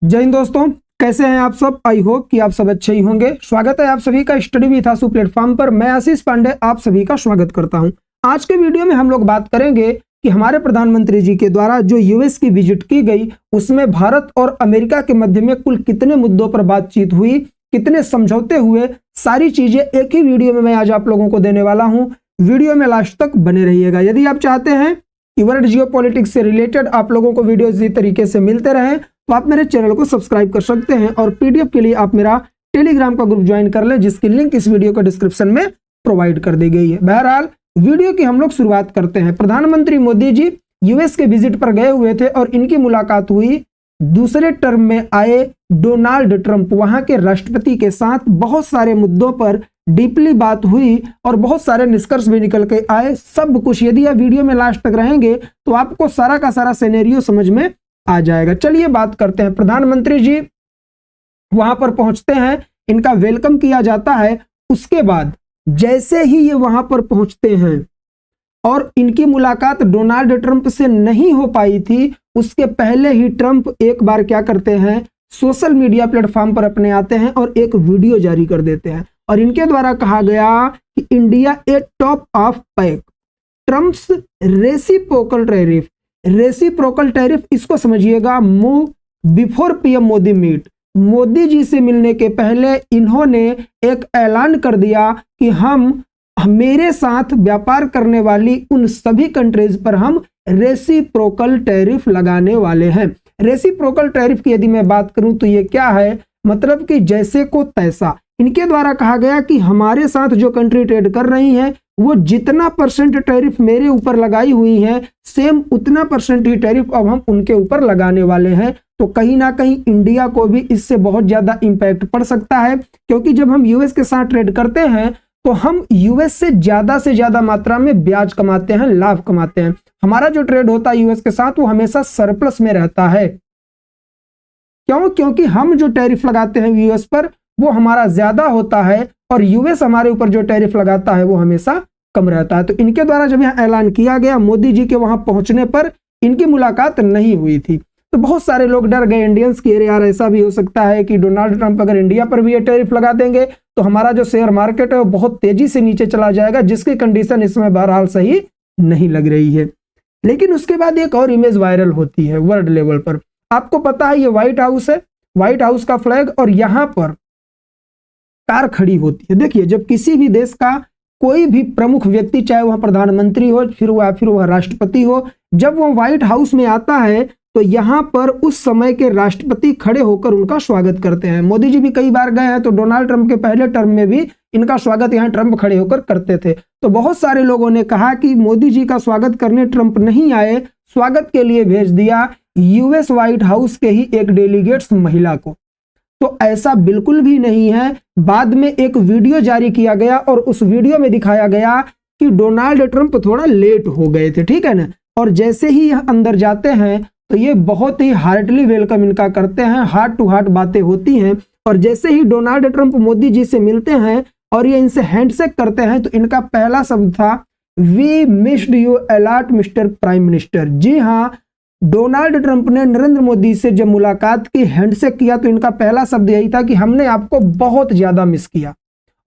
जय हिंद दोस्तों, कैसे हैं आप सब। आई होप कि आप सब अच्छे ही होंगे। स्वागत है आप सभी का स्टडी विथ आसू प्लेटफॉर्म पर। मैं आशीष पांडे आप सभी का स्वागत करता हूं। आज के वीडियो में हम लोग बात करेंगे कि हमारे प्रधानमंत्री जी के द्वारा जो यूएस की विजिट की गई, उसमें भारत और अमेरिका के मध्य में कुल कितने मुद्दों पर बातचीत हुई, कितने समझौते हुए, सारी चीजें एक ही वीडियो में मैं आज आप लोगों को देने वाला हूं। वीडियो में लास्ट तक बने रहिएगा। यदि आप चाहते हैं कि वर्ल्ड जियोपॉलिटिक्स से रिलेटेड आप लोगों को वीडियो इसी तरीके से मिलते रहें तो आप मेरे चैनल को सब्सक्राइब कर सकते हैं और पीडीएफ के लिए आप मेरा टेलीग्राम का ग्रुप ज्वाइन कर लें, जिसकी लिंक इस वीडियो के डिस्क्रिप्शन में प्रोवाइड कर दी गई है। बहरहाल वीडियो की हम लोग शुरुआत करते हैं। प्रधानमंत्री मोदी जी यूएस के विजिट पर गए हुए थे और इनकी मुलाकात हुई दूसरे टर्म में आए डोनाल्ड ट्रंप, वहां के राष्ट्रपति के साथ बहुत सारे मुद्दों पर डीपली बात हुई और बहुत सारे निष्कर्ष भी निकल के आए। सब कुछ यदि आप वीडियो में लास्ट तक रहेंगे तो आपको सारा का सारा सिनेरियो समझ में आ जाएगा। चलिए बात करते हैं। प्रधानमंत्री जी वहां पर पहुंचते हैं, इनका वेलकम किया जाता है। उसके बाद जैसे ही ये वहां पर पहुंचते हैं और इनकी मुलाकात डोनाल्ड ट्रंप से नहीं हो पाई थी, उसके पहले ही ट्रंप एक बार क्या करते हैं, सोशल मीडिया प्लेटफॉर्म पर अपने आते हैं और एक वीडियो जारी कर देते हैं और इनके द्वारा कहा गया कि India a top of pack, Trump's reciprocal tariff, इसको समझिएगा, move before PM Modi meet. Modi ji से मिलने के पहले इन्होंने एक ऐलान कर दिया कि हम मेरे साथ व्यापार करने वाली उन सभी कंट्रीज पर हम रेसिप्रोकल टैरिफ लगाने वाले हैं। रेसिप्रोकल टैरिफ की यदि मैं बात करूं तो ये क्या है, मतलब कि जैसे को तैसा। इनके द्वारा कहा गया कि हमारे साथ जो कंट्री ट्रेड कर रही है वो जितना परसेंट टैरिफ मेरे ऊपर लगाई हुई है, सेम उतना परसेंट ही टैरिफ अब हम उनके ऊपर लगाने वाले हैं। तो कहीं ना कहीं इंडिया को भी इससे बहुत ज्यादा इंपैक्ट पड़ सकता है, क्योंकि जब हम यूएस के साथ ट्रेड करते हैं तो हम यूएस से ज्यादा मात्रा में ब्याज कमाते हैं, लाभ कमाते हैं। हमारा जो ट्रेड होता है यूएस के साथ वो हमेशा सरप्लस में रहता है। क्यों? क्योंकि हम जो टैरिफ लगाते हैं यूएस पर वो हमारा ज्यादा होता है और यूएस हमारे ऊपर जो टैरिफ लगाता है वो हमेशा कम रहता है। तो इनके द्वारा जब यह ऐलान किया गया, मोदी जी के वहां पहुंचने पर इनकी मुलाकात नहीं हुई थी, तो बहुत सारे लोग डर गए इंडियंस की, अरे यार ऐसा भी हो सकता है कि डोनाल्ड ट्रंप अगर इंडिया पर भी ये टैरिफ लगा देंगे तो हमारा जो शेयर मार्केट है वो बहुत तेजी से नीचे चला जाएगा, जिसकी कंडीशन इस समय बहरहाल सही नहीं लग रही है। लेकिन उसके बाद एक और इमेज वायरल होती है वर्ल्ड लेवल पर। आपको पता है ये व्हाइट हाउस है, व्हाइट हाउस का फ्लैग, और यहां पर कार खड़ी होती है। देखिए, जब किसी भी देश का कोई भी प्रमुख व्यक्ति, चाहे वह प्रधानमंत्री हो फिर वह राष्ट्रपति हो, जब वह व्हाइट हाउस में आता है तो यहां पर उस समय के राष्ट्रपति खड़े होकर उनका स्वागत करते हैं। मोदी जी भी कई बार गए हैं, तो डोनाल्ड ट्रंप के पहले टर्म में भी इनका स्वागत यहां ट्रंप खड़े होकर करते थे। तो बहुत सारे लोगों ने कहा कि मोदी जी का स्वागत करने ट्रंप नहीं आए, स्वागत के लिए भेज दिया यूएस व्हाइट हाउस के ही एक डेलीगेट्स महिला को। तो ऐसा बिल्कुल भी नहीं है। बाद में एक वीडियो जारी किया गया और उस वीडियो में दिखाया गया कि डोनाल्ड ट्रंप थोड़ा लेट हो गए थे, ठीक है ना। और जैसे ही यह अंदर जाते हैं तो ये बहुत ही हार्टली वेलकम इनका करते हैं, हार्ट टू हार्ट बातें होती हैं। और जैसे ही डोनाल्ड ट्रंप मोदी जी से मिलते हैं और ये इनसे हैंडशेक करते हैं तो इनका पहला शब्द था, we missed you a lot mister prime minister. जी हाँ, डोनाल्ड ट्रंप ने नरेंद्र मोदी से जब मुलाकात की, हैंडशेक किया, तो इनका पहला शब्द यही था कि हमने आपको बहुत ज्यादा मिस किया।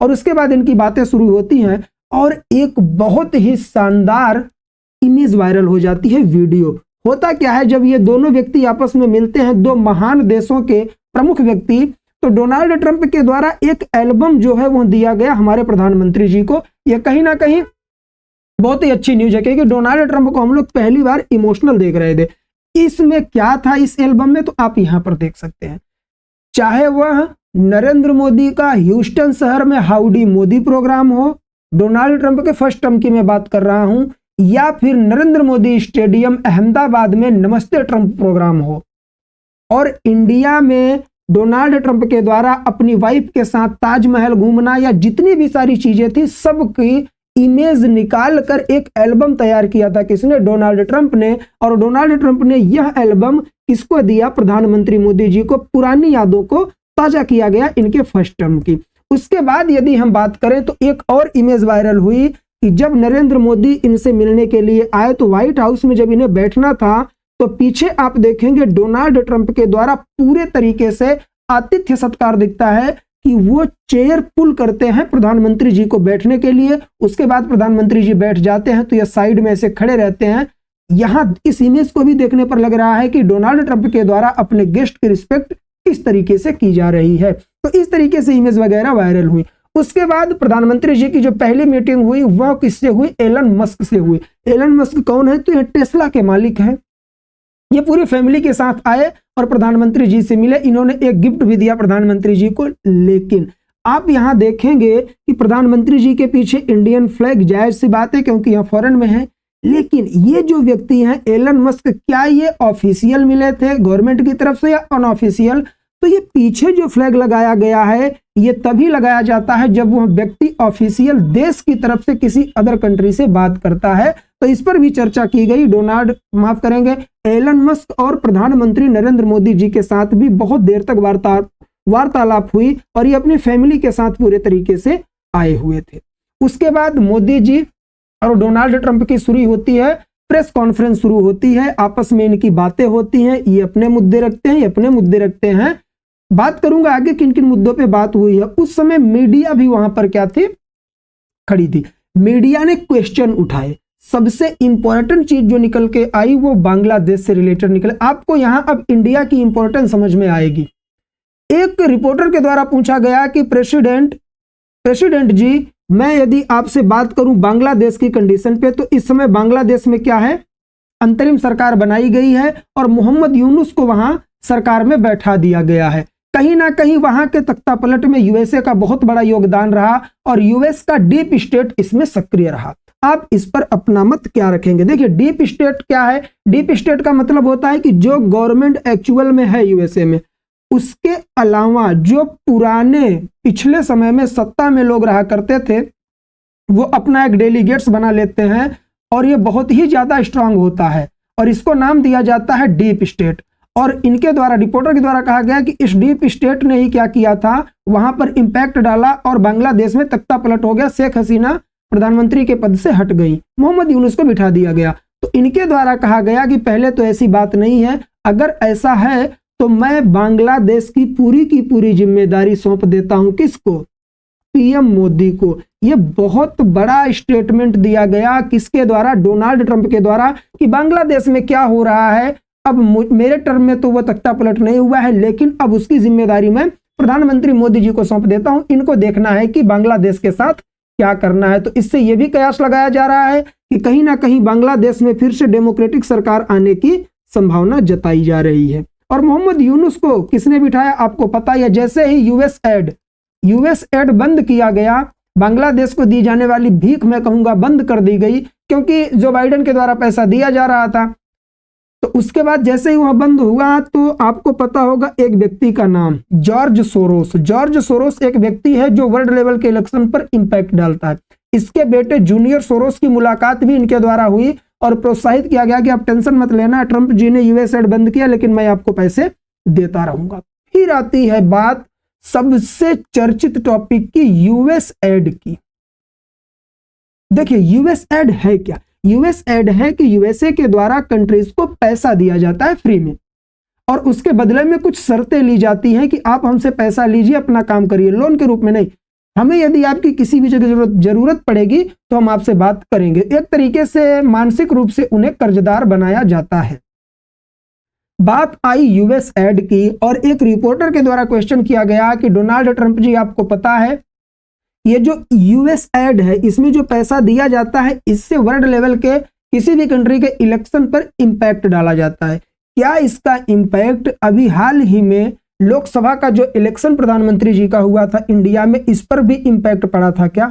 और उसके बाद इनकी बातें शुरू होती हैं और एक बहुत ही शानदार इमेज वायरल हो जाती है, वीडियो। होता क्या है, जब ये दोनों व्यक्ति आपस में मिलते हैं, दो महान देशों के प्रमुख व्यक्ति, तो डोनाल्ड ट्रंप के द्वारा एक एल्बम जो है वो दिया गया हमारे प्रधानमंत्री जी को। यह कहीं ना कहीं बहुत ही अच्छी न्यूज है, क्योंकि डोनाल्ड ट्रंप को हम लोग पहली बार इमोशनल देख रहे थे। इसमें क्या था इस एल्बम में, तो आप यहां पर देख सकते हैं। चाहे वह नरेंद्र मोदी का ह्यूस्टन शहर में हाउडी मोदी प्रोग्राम हो, डोनाल्ड ट्रंप के फर्स्ट टर्म की मैं बात कर रहा हूं, या फिर नरेंद्र मोदी स्टेडियम अहमदाबाद में नमस्ते ट्रंप प्रोग्राम हो, और इंडिया में डोनाल्ड ट्रंप के द्वारा अपनी वाइफ के साथ ताजमहल घूमना, या जितनी भी सारी चीजें थी सबकी इमेज निकाल कर एक एल्बम तैयार किया था किसने, डोनाल्ड ट्रंप ने। और डोनाल्ड ट्रंप ने यह एल्बम किसको दिया, प्रधानमंत्री मोदी जी को। पुरानी यादों को ताजा किया गया इनके फर्स्ट टर्म की। उसके बाद यदि हम बात करें तो एक और इमेज वायरल हुई कि जब नरेंद्र मोदी इनसे मिलने के लिए आए तो व्हाइट हाउस में जब इन्हें बैठना था तो पीछे आप देखेंगे डोनाल्ड ट्रंप के द्वारा पूरे तरीके से आतिथ्य सत्कार दिखता है कि वो चेयर पुल करते हैं प्रधानमंत्री जी को बैठने के लिए। उसके बाद प्रधानमंत्री जी बैठ जाते हैं तो ये साइड में ऐसे खड़े रहते हैं। यहां इस इमेज को भी देखने पर लग रहा है कि डोनाल्ड ट्रंप के द्वारा अपने गेस्ट की रिस्पेक्ट किस तरीके से की जा रही है। तो इस तरीके से इमेज वगैरह वायरल हुई। उसके बाद प्रधानमंत्री जी की जो पहली मीटिंग हुई वह किससे हुई? एलन मस्क से हुई। एलन मस्क कौन है? तो ये टेस्ला के मालिक हैं। ये पूरी फैमिली के साथ आए और प्रधानमंत्री जी से मिले। इन्होंने एक गिफ्ट भी दिया प्रधानमंत्री जी को। लेकिन आप यहां देखेंगे कि प्रधानमंत्री जी के पीछे इंडियन फ्लैग, जायज सी बात है क्योंकि यहां फॉरेन में है। लेकिन ये जो व्यक्ति हैं एलन मस्क, क्या ये ऑफिशियल मिले थे गवर्नमेंट की तरफ से या अनऑफिशियल? तो ये पीछे जो फ्लैग लगाया गया है ये तभी लगाया जाता है जब वह व्यक्ति ऑफिशियल देश की तरफ से किसी अदर कंट्री से बात करता है। तो इस पर भी चर्चा की गई। एलन मस्क और प्रधानमंत्री नरेंद्र मोदी जी के साथ भी बहुत देर तक वार्तालाप हुई और ये अपनी फैमिली के साथ पूरे तरीके से आए हुए थे। उसके बाद मोदी जी और डोनाल्ड ट्रंप की शुरू होती है प्रेस कॉन्फ्रेंस, शुरू होती है। आपस में इनकी बातें होती हैं। ये अपने मुद्दे रखते हैं, ये अपने मुद्दे रखते हैं। बात करूंगा आगे किन किन मुद्दों पे बात हुई है। उस समय मीडिया भी वहां पर क्या थी? खड़ी थी। मीडिया ने क्वेश्चन उठाए। सबसे इंपॉर्टेंट चीज जो निकल के आई वो बांग्लादेश से रिलेटेड निकले। आपको यहां अब इंडिया की इंपॉर्टेंस समझ में आएगी। एक रिपोर्टर के द्वारा पूछा गया कि प्रेसिडेंट जी, मैं यदि आपसे बात करूं बांग्लादेश की कंडीशन पे, तो इस समय बांग्लादेश में क्या है? अंतरिम सरकार बनाई गई है और मोहम्मद यूनुस को वहां सरकार में बैठा दिया गया है। कहीं ना कहीं वहां के तख्तापलट में यूएसए का बहुत बड़ा योगदान रहा और यूएस का डीप स्टेट इसमें सक्रिय रहा। आप इस पर अपना मत क्या रखेंगे? देखिए डीप स्टेट क्या है? डीप स्टेट का मतलब होता है कि जो गवर्नमेंट एक्चुअल में है यूएसए में, उसके अलावा जो पुराने पिछले समय में सत्ता में लोग रहा करते थे वो अपना एक डेलीगेट्स बना लेते हैं और ये बहुत ही ज्यादा स्ट्रांग होता है और इसको नाम दिया जाता है डीप स्टेट। और इनके द्वारा, रिपोर्टर के द्वारा कहा गया कि इस डीप स्टेट ने ही क्या किया था, वहां पर इंपैक्ट डाला और बांग्लादेश में तख्ता पलट हो गया। शेख हसीना प्रधानमंत्री के पद से हट गई, मोहम्मद यूनुस को बिठा दिया गया। तो इनके द्वारा कहा गया कि पहले तो ऐसी बात नहीं है, अगर ऐसा है तो मैं बांग्लादेश की पूरी जिम्मेदारी सौंप देता हूं। किसको? पीएम मोदी को। यह बहुत बड़ा स्टेटमेंट दिया गया किसके द्वारा? डोनाल्ड ट्रंप के द्वारा, कि बांग्लादेश में क्या हो रहा है। अब मेरे टर्म में तो वह तख्ता पलट नहीं हुआ है, लेकिन अब उसकी जिम्मेदारी मैं प्रधानमंत्री मोदी जी को सौंप देता हूं। इनको देखना है कि बांग्लादेश के साथ क्या करना है। तो इससे यह भी कयास लगाया जा रहा है कि कहीं ना कहीं बांग्लादेश में फिर से डेमोक्रेटिक सरकार आने की संभावना जताई जा रही है। और मोहम्मद यूनुस को किसने बिठाया? आपको पता है। जैसे ही यूएस एड बंद किया गया, बांग्लादेश को दी जाने वाली भीख मैं कहूंगा बंद कर दी गई, क्योंकि जो बाइडेन के द्वारा पैसा दिया जा रहा था। तो उसके बाद जैसे ही वह बंद हुआ तो आपको पता होगा एक व्यक्ति का नाम, जॉर्ज सोरोस एक व्यक्ति है जो वर्ल्ड लेवल के इलेक्शन पर इंपैक्ट डालता है। इसके बेटे जूनियर सोरोस की मुलाकात भी इनके द्वारा हुई और प्रोत्साहित किया गया कि आप टेंशन मत लेना, ट्रंप जी ने यूएस एड बंद किया लेकिन मैं आपको पैसे देता रहूंगा। फिर आती है बात सबसे चर्चित टॉपिक की, यूएस एड की। देखिए यूएस एड है क्या? यूएस एड है कि यूएसए के द्वारा कंट्रीज को पैसा दिया जाता है फ्री में और उसके बदले में कुछ शर्तें ली जाती हैं कि आप हमसे पैसा लीजिए, अपना काम करिए, लोन के रूप में नहीं। हमें यदि आपकी किसी भी जगह जरूरत पड़ेगी तो हम आपसे बात करेंगे। एक तरीके से मानसिक रूप से उन्हें कर्जदार बनाया जाता है। बात आई यूएस एड की और एक रिपोर्टर के द्वारा क्वेश्चन किया गया कि डोनाल्ड ट्रंप जी, आपको पता है ये जो यूएस एड है इसमें जो पैसा दिया जाता है इससे वर्ल्ड लेवल के किसी भी कंट्री के इलेक्शन पर इंपैक्ट डाला जाता है। क्या इसका इंपैक्ट अभी हाल ही में लोकसभा का जो इलेक्शन प्रधानमंत्री जी का हुआ था इंडिया में, इस पर भी इंपैक्ट पड़ा था क्या?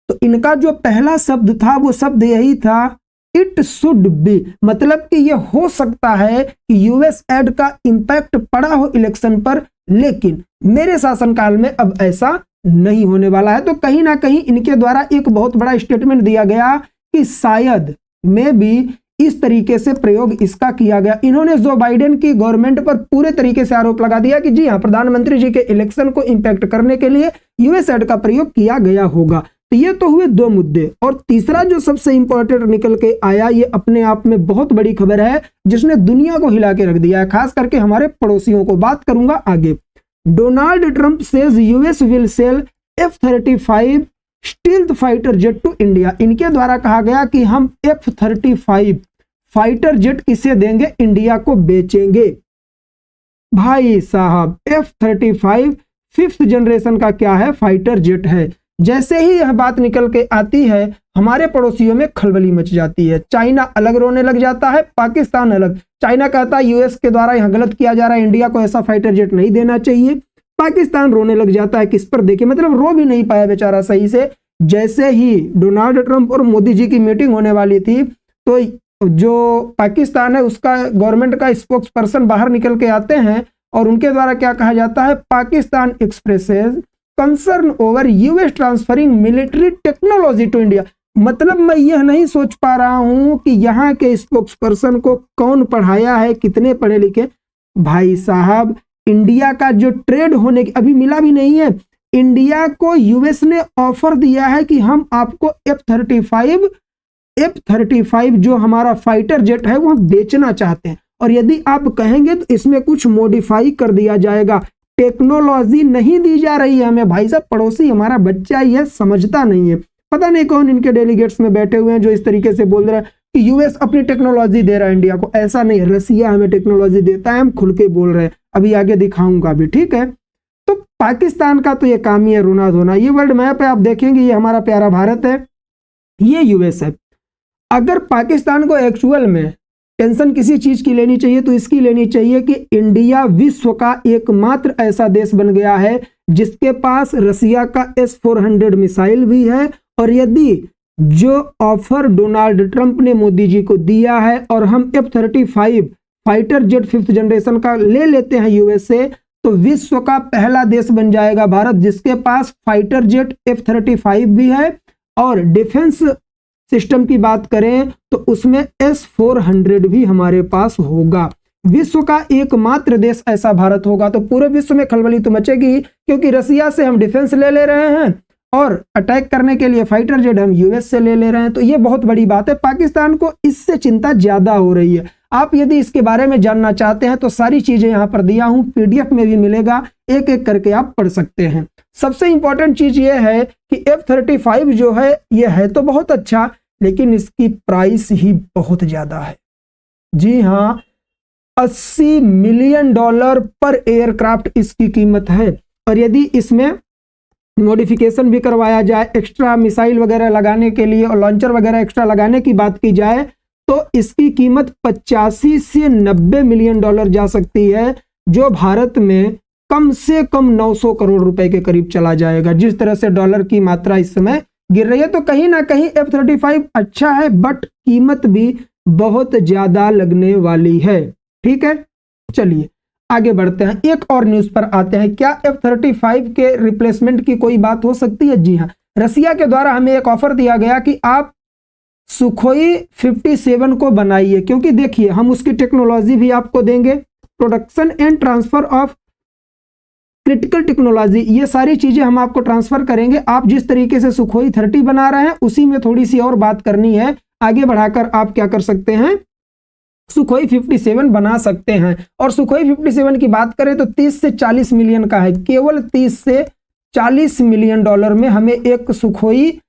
तो इनका जो पहला शब्द था वो शब्द यही था, इट शुड बी। मतलब कि ये हो सकता है कि यूएस एड का इंपैक्ट पड़ा हो इलेक्शन पर, लेकिन मेरे शासनकाल में अब ऐसा नहीं होने वाला है। तो कहीं ना कहीं इनके द्वारा एक बहुत बड़ा स्टेटमेंट दिया गया कि शायद में भी इस तरीके से प्रयोग इसका किया गया। इन्होंने जो बाइडेन की गवर्नमेंट पर पूरे तरीके से आरोप लगा दिया कि जी हां, प्रधानमंत्री जी के इलेक्शन को इंपैक्ट करने के लिए यूएस एड का प्रयोग किया गया होगा। तो ये तो हुए दो मुद्दे। और तीसरा जो सबसे इंपॉर्टेंट निकल के आया, ये अपने आप में बहुत बड़ी खबर है जिसने दुनिया को हिला के रख दिया है, खास करके हमारे पड़ोसियों को। बात करूंगा आगे। Donald Trump says US will sell F-35 stealth fighter jet to India. इनके द्वारा कहा गया कि हम F-35 फाइटर जेट किसे देंगे, इंडिया को बेचेंगे। भाई साहब, F-35 5th जनरेशन का क्या है, फाइटर जेट है। जैसे ही यह बात निकल के आती है, हमारे पड़ोसियों में खलबली मच जाती है। चाइना अलग रोने लग जाता है, पाकिस्तान अलग। चाइना कहता है यूएस के द्वारा यहां गलत किया जा रहा है, इंडिया को ऐसा फाइटर जेट नहीं देना चाहिए। पाकिस्तान रोने लग जाता है, किस पर देखिए, मतलब रो भी नहीं पाया बेचारा सही से। जैसे ही डोनाल्ड ट्रंप और मोदी जी की मीटिंग होने वाली थी, तो जो पाकिस्तान है उसका गवर्नमेंट का स्पोक्स पर्सन बाहर निकल के आते हैं और उनके द्वारा क्या कहा जाता है, Pakistan expresses concern over US transferring military technology to India. मतलब मैं यह नहीं सोच पा रहा हूं कि यहाँ के स्पोक्स पर्सन को कौन पढ़ाया है, कितने पढ़े लिखे। भाई साहब, इंडिया का जो ट्रेड होने की अभी मिला भी नहीं है, इंडिया को यूएस ने ऑफर दिया है कि हम आपको F-35 जो हमारा फाइटर जेट है वो हम बेचना चाहते हैं, और यदि आप कहेंगे तो इसमें कुछ मॉडिफाई कर दिया जाएगा। टेक्नोलॉजी नहीं दी जा रही है हमें। भाई साहब, पड़ोसी हमारा बच्चा ही है, समझता नहीं है। पता नहीं कौन इनके डेलीगेट्स में बैठे हुए हैं जो इस तरीके से बोल रहे हैं कि यूएस अपनी टेक्नोलॉजी दे रहा है इंडिया को। ऐसा नहीं, रसिया हमें टेक्नोलॉजी देता है, हम खुल के बोल रहे हैं, अभी आगे दिखाऊंगा भी, ठीक है। तो पाकिस्तान का तो ये काम ही है रोना धोना। ये वर्ल्ड मैप है, आप देखेंगे, ये हमारा प्यारा भारत है, ये यूएस है। अगर पाकिस्तान को एक्चुअल में टेंशन किसी चीज की लेनी चाहिए तो इसकी लेनी चाहिए कि इंडिया विश्व का एकमात्र ऐसा देश बन गया है जिसके पास रसिया का S-400 मिसाइल भी है। और यदि जो ऑफर डोनाल्ड ट्रंप ने मोदी जी को दिया है और हम F-35 fighter jet 5th generation का ले लेते हैं यूएस से, तो विश्व का पहला देश बन जाएगा भारत जिसके पास फाइटर जेट F-35 भी है। और डिफेंस सिस्टम की बात करें तो उसमें S-400 भी हमारे पास होगा। विश्व का एकमात्र देश ऐसा भारत होगा। तो पूरे विश्व में खलबली तो मचेगी, क्योंकि रसिया से हम डिफेंस ले रहे हैं और अटैक करने के लिए फाइटर जेट हम यूएस से ले रहे हैं। तो ये बहुत बड़ी बात है। पाकिस्तान को इससे चिंता ज्यादा हो रही है। आप यदि इसके बारे में जानना चाहते हैं तो सारी चीजें यहां पर दिया हूं, पीडीएफ में भी मिलेगा, एक एक करके आप पढ़ सकते हैं। सबसे इंपॉर्टेंट चीज ये है कि F-35 जो है ये है तो बहुत अच्छा, लेकिन इसकी प्राइस ही बहुत ज्यादा है। जी हां, $80 मिलियन पर एयरक्राफ्ट इसकी कीमत है। और यदि इसमें मॉडिफिकेशन भी करवाया जाए, एक्स्ट्रा मिसाइल वगैरह लगाने के लिए और लॉन्चर वगैरह एक्स्ट्रा लगाने की बात की जाए, तो इसकी कीमत 85 से 90 मिलियन डॉलर जा सकती है, जो भारत में कम से कम 900 करोड़ रुपए के करीब चला जाएगा। जिस तरह से डॉलर की मात्रा इस समय गिर रही है, तो कहीं ना कहीं F-35 अच्छा है, बट कीमत भी बहुत ज्यादा लगने वाली है। ठीक है, चलिए आगे बढ़ते हैं, एक और न्यूज पर आते हैं। क्या F-35 के रिप्लेसमेंट की कोई बात हो सकती है? जी हाँ, रसिया के द्वारा हमें एक ऑफर दिया गया कि आप सुखोई 57 को बनाइए, क्योंकि देखिए हम उसकी टेक्नोलॉजी भी आपको देंगे, production and transfer of critical technology, ये सारी चीजें हम आपको ट्रांसफर करेंगे। आप जिस तरीके से सुखोई 30 बना रहे हैं उसी में थोड़ी सी और बात करनी है, आगे बढ़ाकर आप क्या कर सकते हैं, सुखोई 57 बना सकते हैं। और सुखोई 57 की बात करें तो 30 से 40 मिलियन का है, केवल 30 से 40 मिलियन डॉलर में हमें एक सुखोई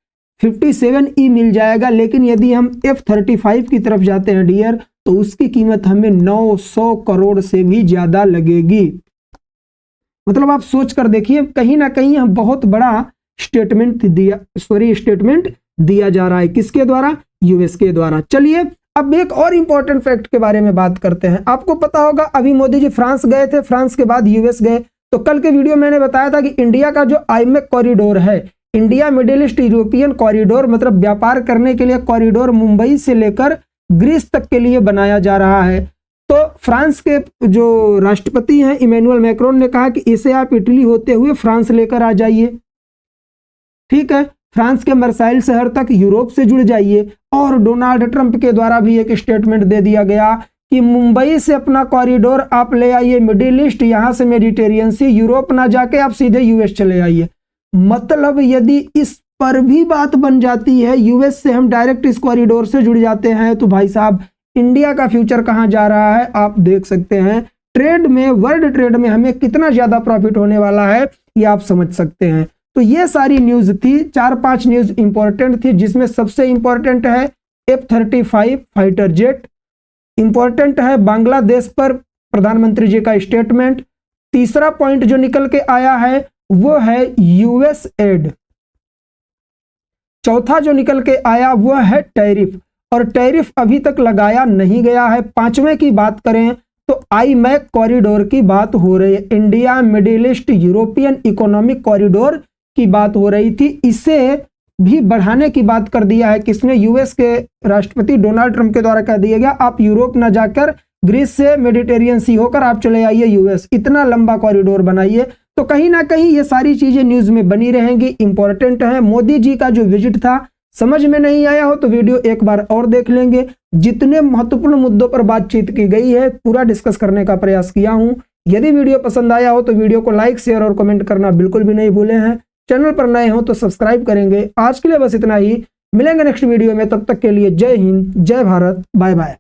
57E मिल जाएगा। लेकिन यदि हम F-35 की तरफ जाते हैं डियर, तो उसकी कीमत हमें 900 करोड़ से भी ज्यादा लगेगी। मतलब आप सोच कर देखिए, कहीं ना कहीं हम बहुत बड़ा स्टेटमेंट दिया जा रहा है, किसके द्वारा? यूएस के द्वारा। चलिए अब एक और इंपॉर्टेंट फैक्ट के बारे में बात करते हैं। आपको पता होगा अभी मोदी जी फ्रांस गए थे, फ्रांस के बाद यूएस गए। तो कल के वीडियो मैंने बताया था कि इंडिया का जो आईमेक कॉरिडोर है, India middle east European corridor, मतलब व्यापार करने के लिए कॉरिडोर मुंबई से लेकर ग्रीस तक के लिए बनाया जा रहा है। तो फ्रांस के जो राष्ट्रपति हैं इमैनुअल मैक्रोन ने कहा कि इसे आप इटली होते हुए फ्रांस लेकर आ जाइए। ठीक है, फ्रांस के मर्साइल शहर तक यूरोप से जुड़ जाइए। और डोनाल्ड ट्रंप के द्वारा भी एक स्टेटमेंट दे दिया गया कि मुंबई से अपना कॉरिडोर आप ले आइए मिडिल ईस्ट, यहां से मेडिटेरियन सी, यूरोप ना जाके आप सीधे यूएस चले आइए। मतलब यदि इस पर भी बात बन जाती है, यूएस से हम डायरेक्ट इस कॉरिडोर से जुड़ जाते हैं, तो भाई साहब इंडिया का फ्यूचर कहाँ जा रहा है आप देख सकते हैं। ट्रेड में, वर्ल्ड ट्रेड में हमें कितना ज्यादा प्रॉफिट होने वाला है ये आप समझ सकते हैं। तो ये सारी न्यूज थी, 4-5 न्यूज इंपॉर्टेंट थी, जिसमें सबसे इंपॉर्टेंट है F-35 फाइटर जेट, इंपॉर्टेंट है बांग्लादेश पर प्रधानमंत्री जी का स्टेटमेंट, तीसरा पॉइंट जो निकल के आया है वो है यूएस एड, चौथा जो निकल के आया वो है टैरिफ, और टैरिफ अभी तक लगाया नहीं गया है। पांचवें की बात करें तो IMEC कॉरिडोर की बात हो रही है, India middle east European economic corridor की बात हो रही थी, इसे भी बढ़ाने की बात कर दिया है किसने, यूएस के राष्ट्रपति डोनाल्ड ट्रंप के द्वारा कह दिया गया आप यूरोप ना जाकर ग्रीस से मेडिटेरियन सी होकर आप चले आइए यूएस, इतना लंबा कॉरिडोर बनाइए। तो कहीं ना कहीं ये सारी चीजें न्यूज में बनी रहेंगी, इंपॉर्टेंट है। मोदी जी का जो विजिट था समझ में नहीं आया हो तो वीडियो एक बार और देख लेंगे, जितने महत्वपूर्ण मुद्दों पर बातचीत की गई है पूरा डिस्कस करने का प्रयास किया हूं। यदि वीडियो पसंद आया हो तो वीडियो को लाइक, शेयर और कमेंट करना बिल्कुल भी नहीं भूले हैं। चैनल पर नए हो तो सब्सक्राइब करेंगे। आज के लिए बस इतना ही, मिलेंगे नेक्स्ट वीडियो में, तब तक के लिए जय हिंद, जय भारत, बाय बाय।